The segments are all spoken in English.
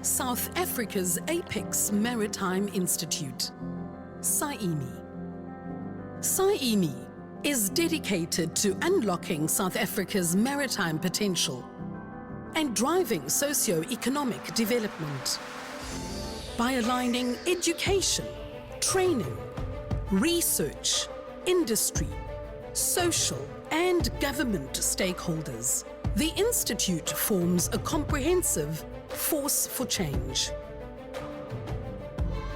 South Africa's apex maritime institute, SAIMI. SAIMI is dedicated to unlocking South Africa's maritime potential and driving socio-economic development by aligning education, training, research, industry, social and government stakeholders. The Institute forms a comprehensive force for change.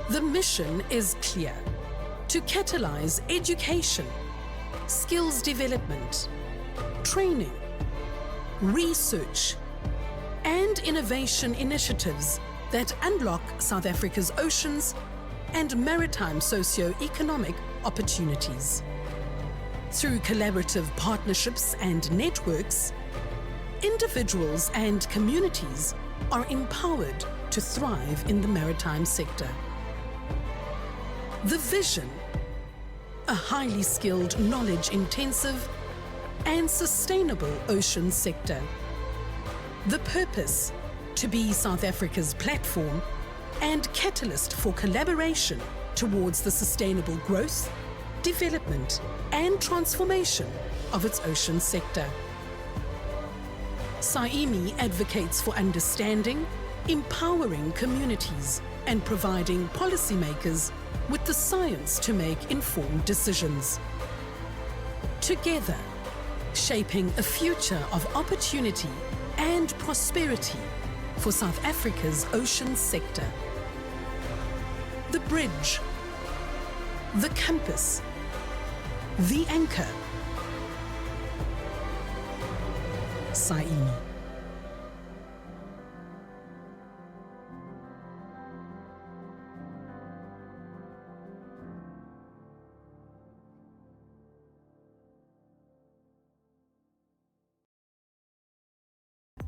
The mission is clear: to catalyze education, skills development, training, research, and innovation initiatives that unlock South Africa's oceans and maritime socio-economic opportunities. Through collaborative partnerships and networks, individuals and communities are empowered to thrive in the maritime sector. The vision: a highly skilled, knowledge-intensive and sustainable ocean sector. The purpose: to be South Africa's platform and catalyst for collaboration towards the sustainable growth, development and transformation of its ocean sector. SAIMI advocates for understanding, empowering communities and providing policymakers with the science to make informed decisions. Together, shaping a future of opportunity and prosperity for South Africa's ocean sector. The bridge, the compass, the anchor. SAIMI.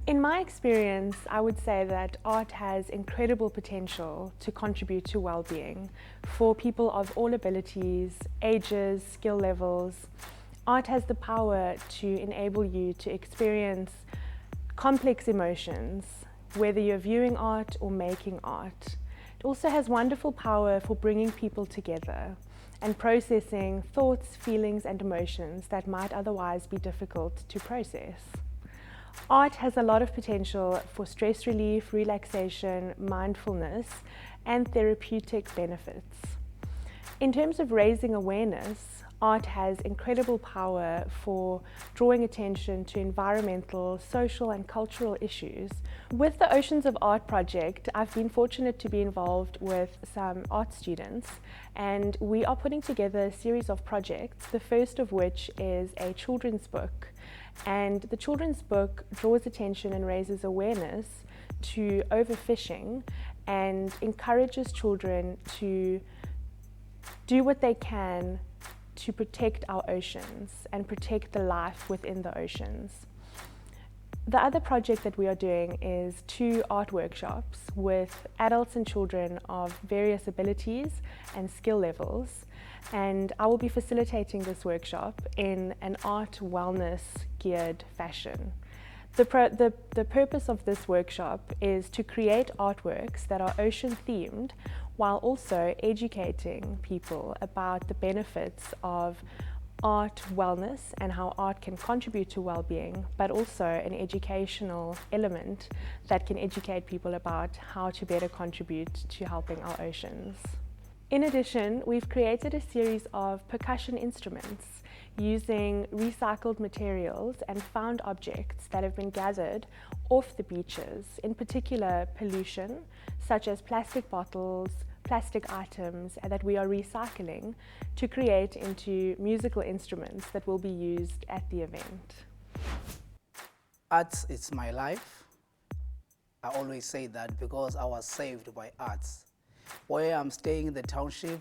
In my experience, I would say that art has incredible potential to contribute to well-being for people of all abilities, ages, skill levels. Art has the power to enable you to experience complex emotions, whether you're viewing art or making art. It also has wonderful power for bringing people together and processing thoughts, feelings, and emotions that might otherwise be difficult to process. Art has a lot of potential for stress relief, relaxation, mindfulness, and therapeutic benefits. In terms of raising awareness, art has incredible power for drawing attention to environmental, social, and cultural issues. With the Oceans of Art project, I've been fortunate to be involved with some art students, and we are putting together a series of projects, the first of which is a children's book. And the children's book draws attention and raises awareness to overfishing and encourages children to do what they can to protect our oceans and protect the life within the oceans. The other project that we are doing is 2 art workshops with adults and children of various abilities and skill levels. And I will be facilitating this workshop in an art wellness geared fashion. The purpose of this workshop is to create artworks that are ocean themed while also educating people about the benefits of art wellness and how art can contribute to well-being, but also an educational element that can educate people about how to better contribute to helping our oceans. In addition, we've created a series of percussion instruments using recycled materials and found objects that have been gathered off the beaches, in particular pollution, such as plastic bottles, plastic items that we are recycling to create into musical instruments that will be used at the event. Arts is my life. I always say that because I was saved by arts. Where I'm staying in the township,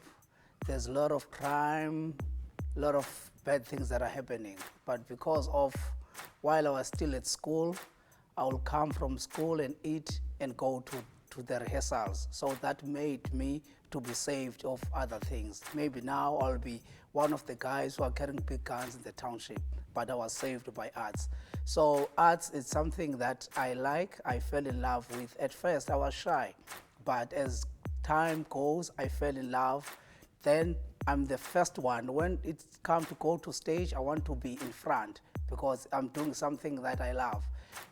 there's a lot of crime, a lot of bad things that are happening. But because of, while I was still at school, I will come from school and eat and go to the rehearsals. So that made me to be saved of other things. Maybe now I'll be one of the guys who are carrying big guns in the township. but I was saved by arts. So arts is something that I like, I fell in love with. At first I was shy, but as time goes, I fell in love. Then I'm the first one. When it's come to go to stage, I want to be in front because I'm doing something that I love.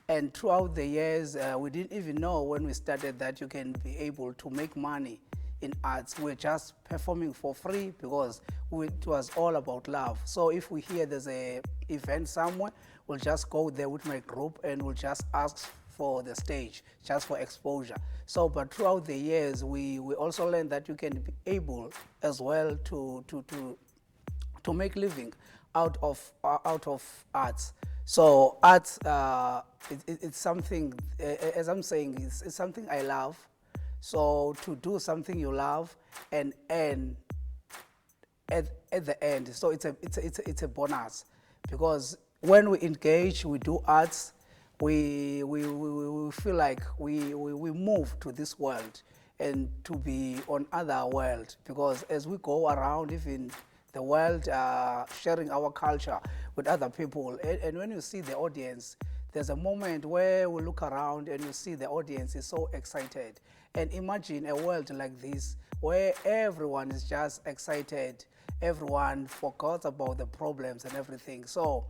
And throughout the years, we didn't even know when we started that you can be able to make money in arts. We're just performing for free because it was all about love. So if we hear there's a event somewhere, we'll just go there with my group and we'll just ask for the stage, just for exposure. So, but throughout the years, we also learned that you can be able as well to make living out of arts. So arts, it's something, as I'm saying, it's something I love. So to do something you love and earn at the end, so it's a bonus, because when we engage, we do arts, we feel like we move to this world and to be on other world, because as we go around, even the world, sharing our culture with other people, and when you see the audience, there's a moment where we look around and you see the audience is so excited. And imagine a world like this where everyone is just excited, everyone forgot about the problems and everything. So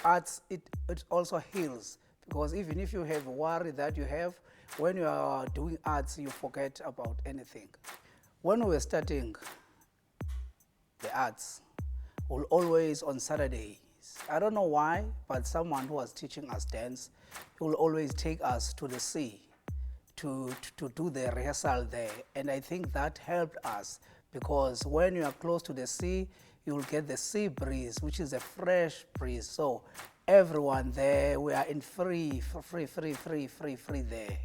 arts, it also heals, because even if you have a worry that you have, when you are doing arts, you forget about anything. When we were starting the arts, we'll always on Saturdays, I don't know why, but someone who was teaching us dance, he will always take us to the sea to do the rehearsal there. And I think that helped us, because when you are close to the sea, you will get the sea breeze, which is a fresh breeze. So everyone there, we are in free there.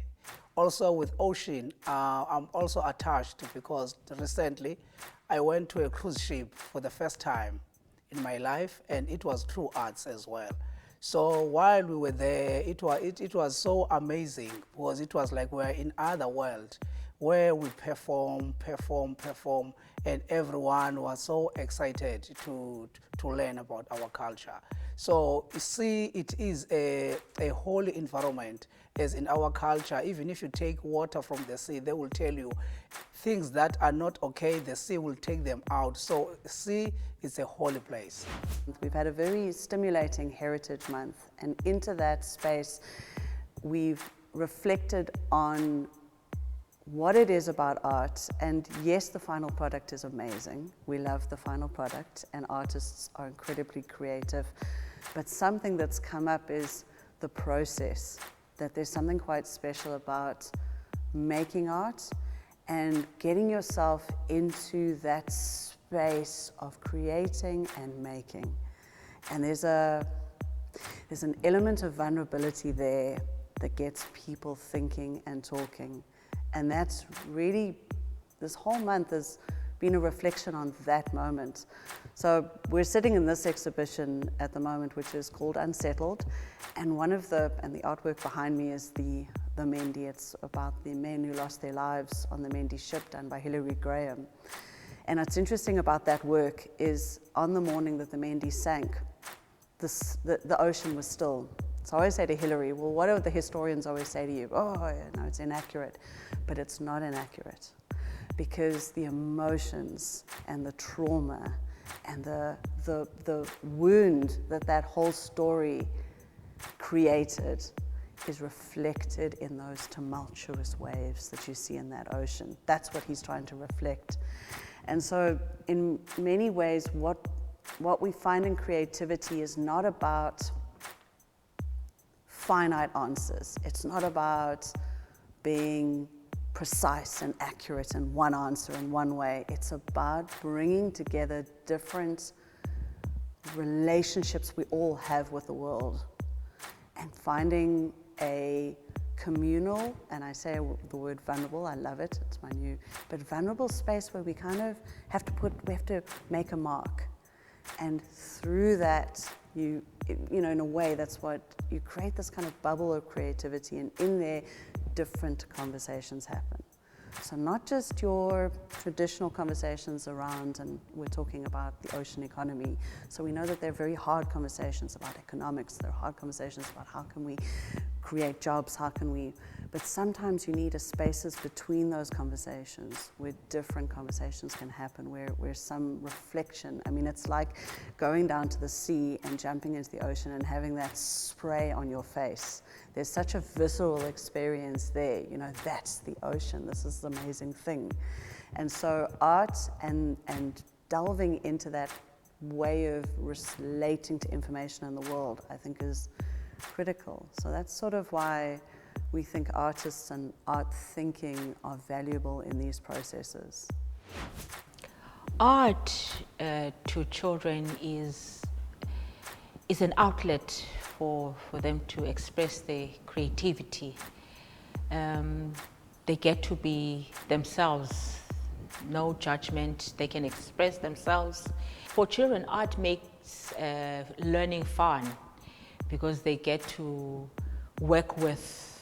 Also with ocean, I'm also attached, because recently I went to a cruise ship for the first time in my life, and it was through arts as well. So while we were there, it was so amazing, because it was like we were in other world where we perform, and everyone was so excited to learn about our culture. So you see, it is a holy environment, as in our culture. Even if you take water from the sea, they will tell you things that are not okay, the sea will take them out. So sea is a holy place. We've had a very stimulating Heritage Month, and into that space we've reflected on what it is about art. And yes, the final product is amazing. We love the final product, and artists are incredibly creative. But something that's come up is the process, that there's something quite special about making art and getting yourself into that space of creating and making. And there's an element of vulnerability there that gets people thinking and talking. And that's really, this whole month has been a reflection on that moment. So we're sitting in this exhibition at the moment, which is called Unsettled, and the artwork behind me is the Mendi. It's about the men who lost their lives on the Mendi ship, done by Hilary Graham. And what's interesting about that work is, on the morning that the Mendi sank, the ocean was still. So I always say to Hilary, well, what do the historians always say to you? Oh, no, it's inaccurate. But it's not inaccurate, because the emotions and the trauma and the wound that whole story created is reflected in those tumultuous waves that you see in that ocean. That's what he's trying to reflect. And so in many ways, what we find in creativity is not about finite answers. It's not about being precise and accurate in one answer in one way. It's about bringing together different relationships we all have with the world, and finding a communal, and I say the word vulnerable, I love it, it's my new, but vulnerable space where we kind of have to make a mark. And through that, in a way, that's what you create, this kind of bubble of creativity, and in there, different conversations happen. So not just your traditional conversations around, and we're talking about the ocean economy. So we know that there are very hard conversations about economics. There are hard conversations about how can we create jobs, how can we, but sometimes you need a spaces between those conversations where different conversations can happen, where some reflection, I mean, it's like going down to the sea and jumping into the ocean and having that spray on your face. There's such a visceral experience there, you know, that's the ocean, this is the amazing thing. And so art and delving into that way of relating to information in the world, I think is critical. So that's sort of why we think artists and art thinking are valuable in these processes. Art to children is an outlet for them to express their creativity. They get to be themselves, no judgment, they can express themselves. For children, art makes learning fun because they get to work with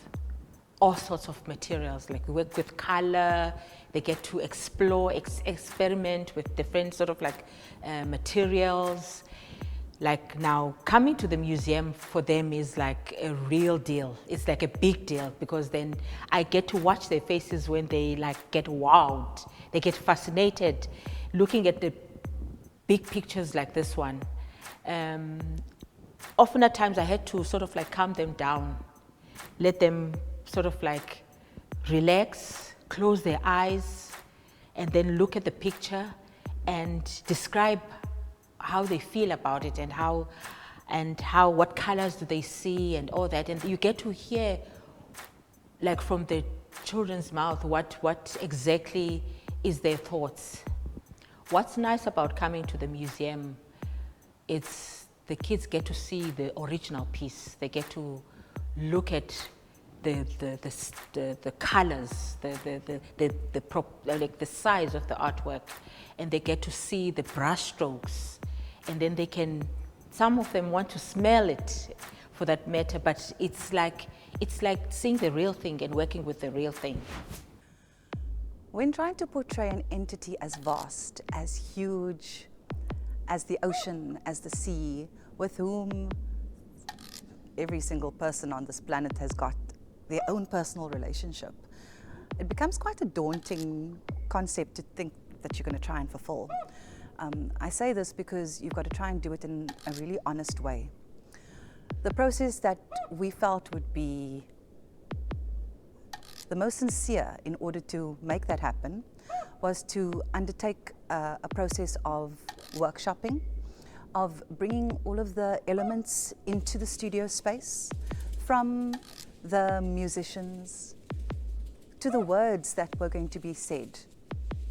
all sorts of materials, like work with color, they get to explore, experiment with different sort of like materials. Like now, coming to the museum for them is like a real deal. It's like a big deal because then I get to watch their faces when they like get wowed. They get fascinated looking at the big pictures like this one. Often at times I had to sort of like calm them down, let them sort of like relax, close their eyes, and then look at the picture and describe how they feel about it and what colors do they see and all that. And you get to hear like from the children's mouth what exactly is their thoughts. What's nice about coming to the museum, it's the kids get to see the original piece. They get to look at the colors, like the size of the artwork, and they get to see the brush strokes, and then some of them want to smell it for that matter, but it's like seeing the real thing and working with the real thing. When trying to portray an entity as vast, as huge, as the ocean, as the sea, with whom every single person on this planet has got their own personal relationship, it becomes quite a daunting concept to think that you're going to try and fulfill. I say this because you've got to try and do it in a really honest way. The process that we felt would be the most sincere in order to make that happen was to undertake a process of workshopping, of bringing all of the elements into the studio space, from the musicians to the words that were going to be said,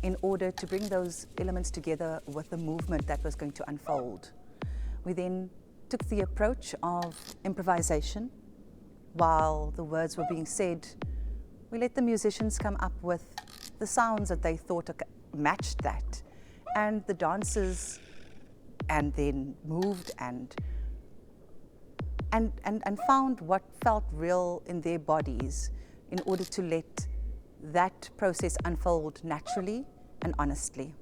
in order to bring those elements together with the movement that was going to unfold. We then took the approach of improvisation. While the words were being said, we let the musicians come up with the sounds that they thought matched that, and the dancers, and then moved and found what felt real in their bodies in order to let that process unfold naturally and honestly.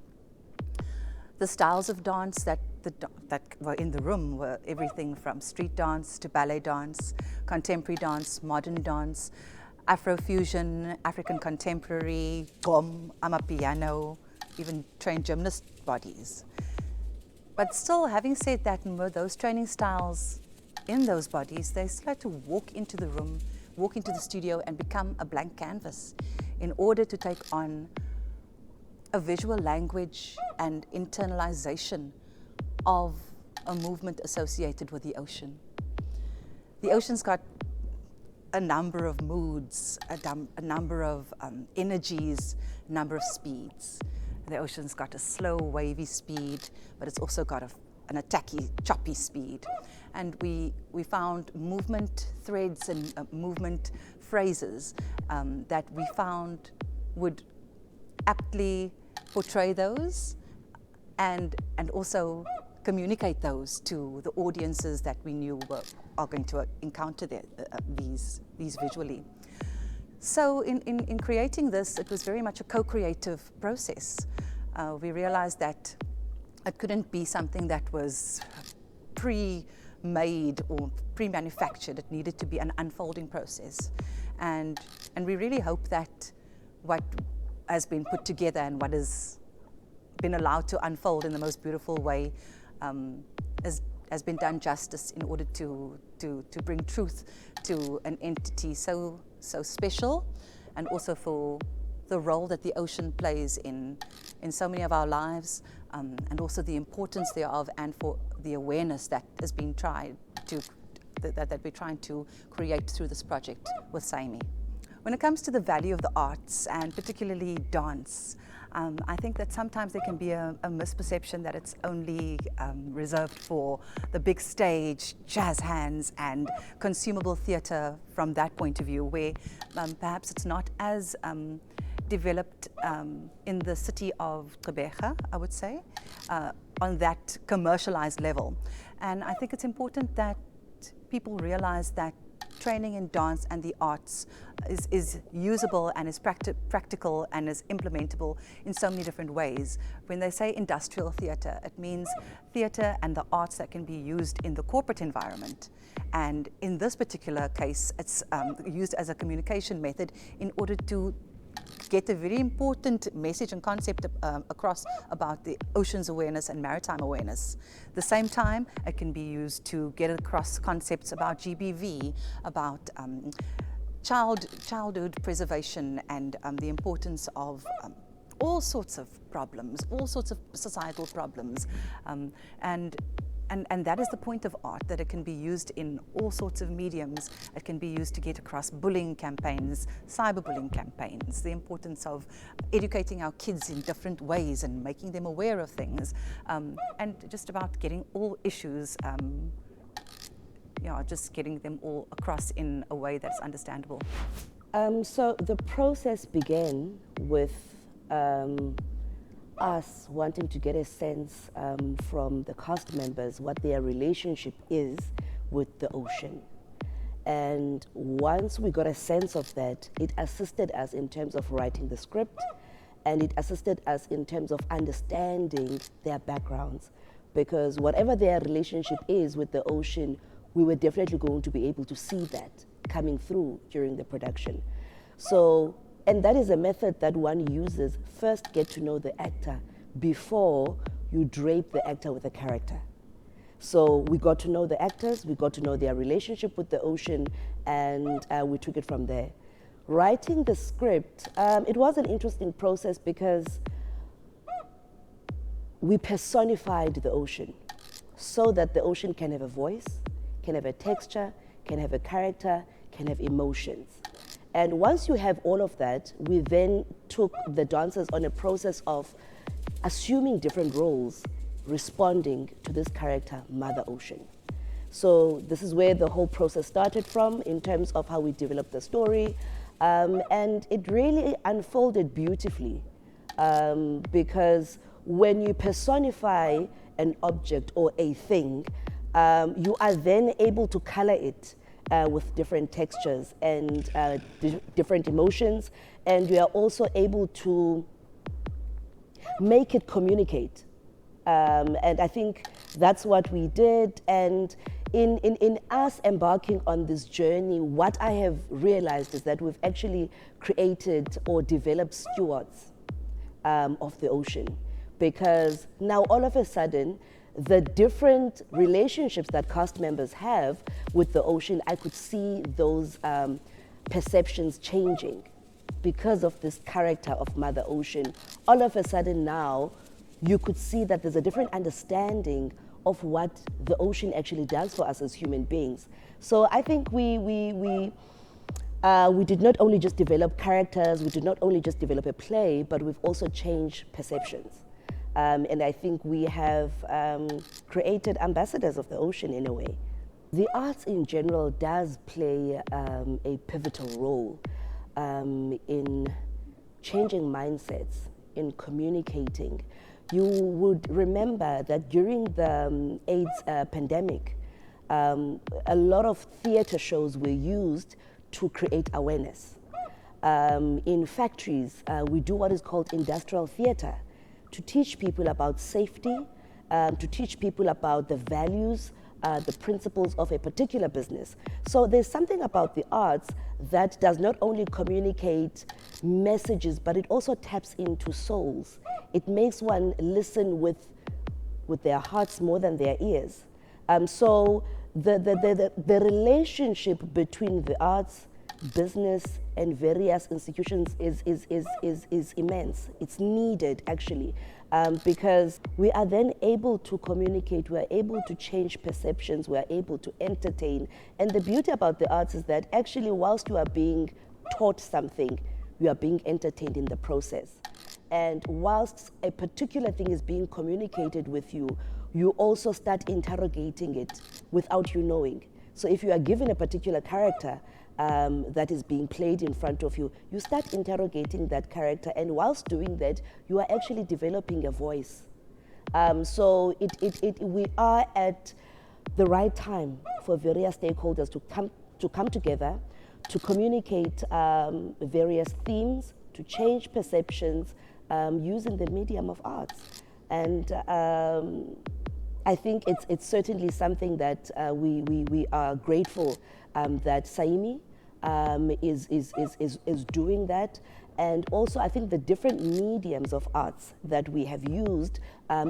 The styles of dance that were in the room were everything from street dance to ballet dance, contemporary dance, modern dance, Afrofusion, African contemporary, gqom, amapiano, even trained gymnast bodies. But still, having said that, and with those training styles in those bodies, they still had to walk into the room, walk into the studio and become a blank canvas in order to take on a visual language and internalization of a movement associated with the ocean. The ocean's got a number of moods, a number of energies, a number of speeds. The ocean's got a slow, wavy speed, but it's also got an attacky, choppy speed. And we found movement threads and movement phrases that we found would aptly portray those and also communicate those to the audiences that we knew are going to encounter these visually. So in creating this, it was very much a co-creative process. We realized that it couldn't be something that was pre-made or pre-manufactured. It needed to be an unfolding process. And we really hope that what has been put together and what has been allowed to unfold in the most beautiful way has been done justice in order to bring truth to an entity so special, and also for the role that the ocean plays in so many of our lives, and also the importance thereof, and for the awareness that has been tried to that we're trying to create through this project with Saimi. When it comes to the value of the arts, and particularly dance, I think that sometimes there can be a misperception that it's only reserved for the big stage, jazz hands, and consumable theatre from that point of view, where perhaps it's not as developed in the city of Gqeberha, I would say, on that commercialized level. And I think it's important that people realize that training in dance and the arts is usable and is practical and is implementable in so many different ways. When they say industrial theatre, it means theatre and the arts that can be used in the corporate environment. And in this particular case, it's used as a communication method in order to get a very important message and concept across about the ocean's awareness and maritime awareness. At the same time, it can be used to get across concepts about GBV, about childhood preservation, and the importance of all sorts of problems, all sorts of societal problems. And that is the point of art, that it can be used in all sorts of mediums. It can be used to get across bullying campaigns, cyberbullying campaigns, the importance of educating our kids in different ways and making them aware of things, and just about getting all issues, just getting them all across in a way that's understandable. So the process began with us wanting to get a sense from the cast members what their relationship is with the ocean. And once we got a sense of that, it assisted us in terms of writing the script, and it assisted us in terms of understanding their backgrounds. Because whatever their relationship is with the ocean, we were definitely going to be able to see that coming through during the production. So, and that is a method that one uses. First, get to know the actor before you drape the actor with a character. So we got to know the actors, we got to know their relationship with the ocean, and we took it from there. Writing the script, it was an interesting process because we personified the ocean so that the ocean can have a voice, can have a texture, can have a character, can have emotions. And once you have all of that, we then took the dancers on a process of assuming different roles, responding to this character, Mother Ocean. So this is where the whole process started from in terms of how we developed the story. And it really unfolded beautifully because when you personify an object or a thing, you are then able to color it with different textures and different emotions, and you are also able to make it communicate. And I think that's what we did. And in us embarking on this journey, what I have realized is that we've actually created or developed stewards of the ocean, because now all of a sudden, the different relationships that cast members have with the ocean, I could see those perceptions changing because of this character of Mother Ocean. All of a sudden now, you could see that there's a different understanding of what the ocean actually does for us as human beings. So I think we did not only just develop characters, we did not only just develop a play, but we've also changed perceptions. And I think we have created ambassadors of the ocean in a way. The arts in general does play a pivotal role in changing mindsets, in communicating. You would remember that during the AIDS pandemic, a lot of theater shows were used to create awareness. In factories, we do what is called industrial theater to teach people about safety, to teach people about the values, the principles of a particular business. So there's something about the arts that does not only communicate messages, but it also taps into souls. It makes one listen with their hearts more than their ears. So the relationship between the arts, business, and various institutions is immense. It's needed, actually, because we are then able to communicate, we are able to change perceptions, we are able to entertain. And the beauty about the arts is that actually, whilst you are being taught something, you are being entertained in the process. And whilst a particular thing is being communicated with you, you also start interrogating it without you knowing. So if you are given a particular character that is being played in front of you, you start interrogating that character, and whilst doing that, you are actually developing a voice. So we are at the right time for various stakeholders to come together, to communicate various themes, to change perceptions using the medium of arts. And I think it's certainly something that we are grateful that Saimi is doing that. And also, I think the different mediums of arts that we have used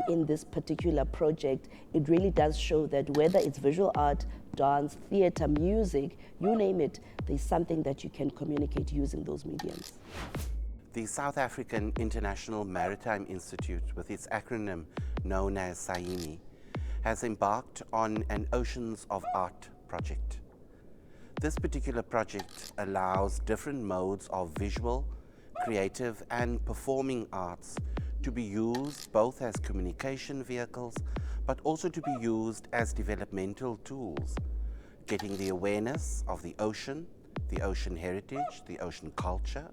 in this particular project, it really does show that whether it's visual art, dance, theater, music, you name it, there's something that you can communicate using those mediums. The South African International Maritime Institute, with its acronym known as SAIMI, has embarked on an Oceans of Art project. This particular project allows different modes of visual, creative and performing arts to be used both as communication vehicles, but also to be used as developmental tools, getting the awareness of the ocean heritage, the ocean culture,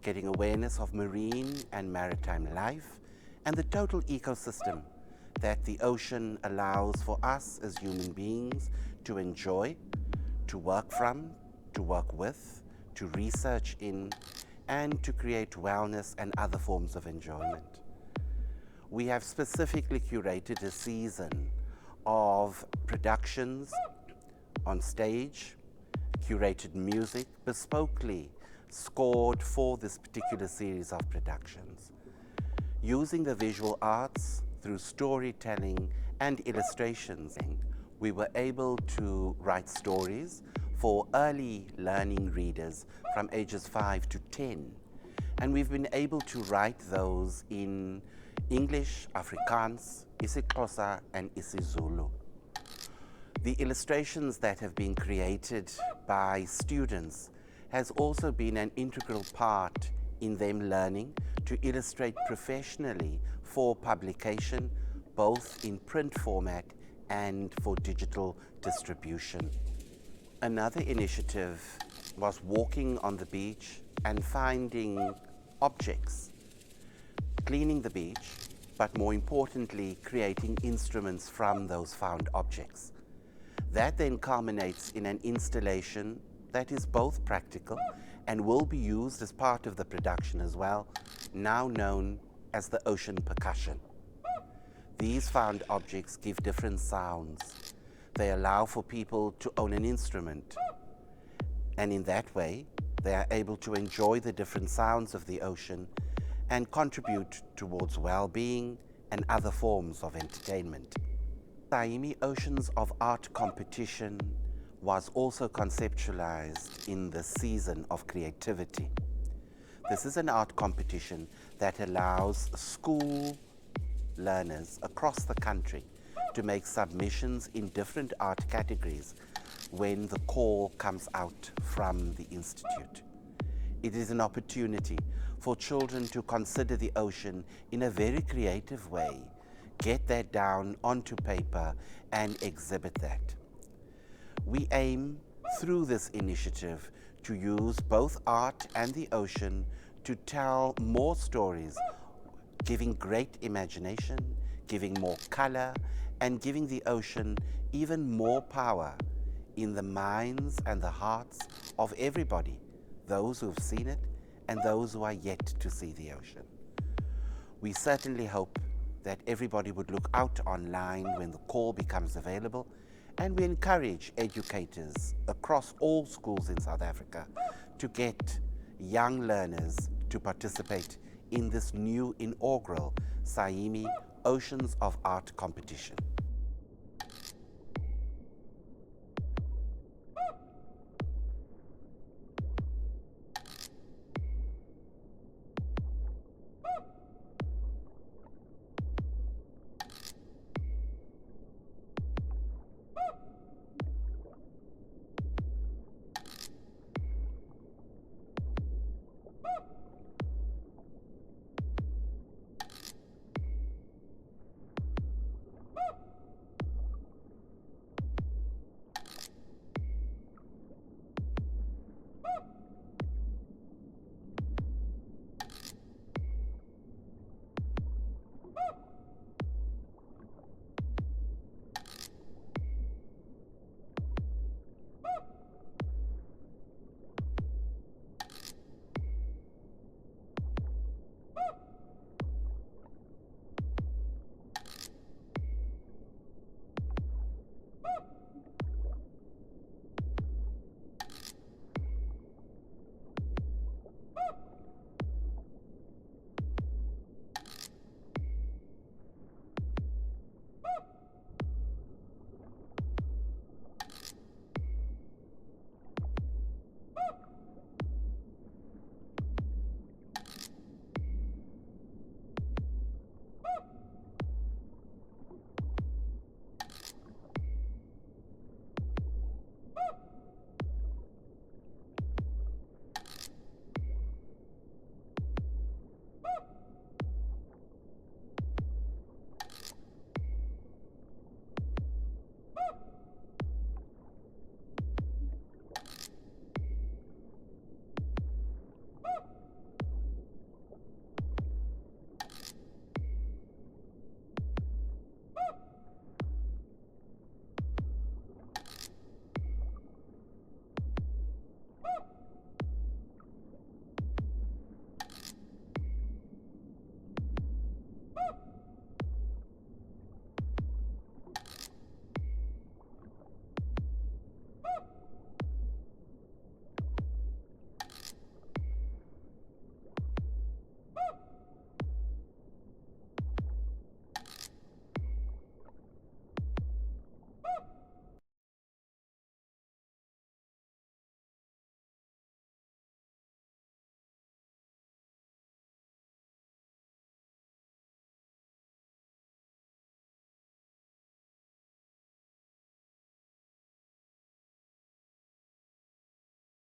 getting awareness of marine and maritime life, and the total ecosystem that the ocean allows for us as human beings to enjoy, to work from, to work with, to research in, and to create wellness and other forms of enjoyment. We have specifically curated a season of productions on stage, curated music, bespokely scored for this particular series of productions. Using the visual arts through storytelling and illustrations, we were able to write stories for early learning readers from ages 5 to 10. And we've been able to write those in English, Afrikaans, isiXhosa, and isiZulu. The illustrations that have been created by students has also been an integral part in them learning to illustrate professionally for publication, both in print format and for digital distribution. Another initiative was walking on the beach and finding objects, cleaning the beach, but more importantly, creating instruments from those found objects. That then culminates in an installation that is both practical and will be used as part of the production as well, now known as the ocean percussion. These found objects give different sounds. They allow for people to own an instrument, and in that way, they are able to enjoy the different sounds of the ocean and contribute towards well-being and other forms of entertainment. Saimi Oceans of Art competition was also conceptualized in the season of creativity. This is an art competition that allows school learners across the country to make submissions in different art categories when the call comes out from the Institute. It is an opportunity for children to consider the ocean in a very creative way, get that down onto paper and exhibit that. We aim through this initiative to use both art and the ocean to tell more stories, giving great imagination, giving more color, and giving the ocean even more power in the minds and the hearts of everybody, those who've seen it and those who are yet to see the ocean. We certainly hope that everybody would look out online when the call becomes available, and we encourage educators across all schools in South Africa to get young learners to participate in this new inaugural Saimi Oceans of Art competition.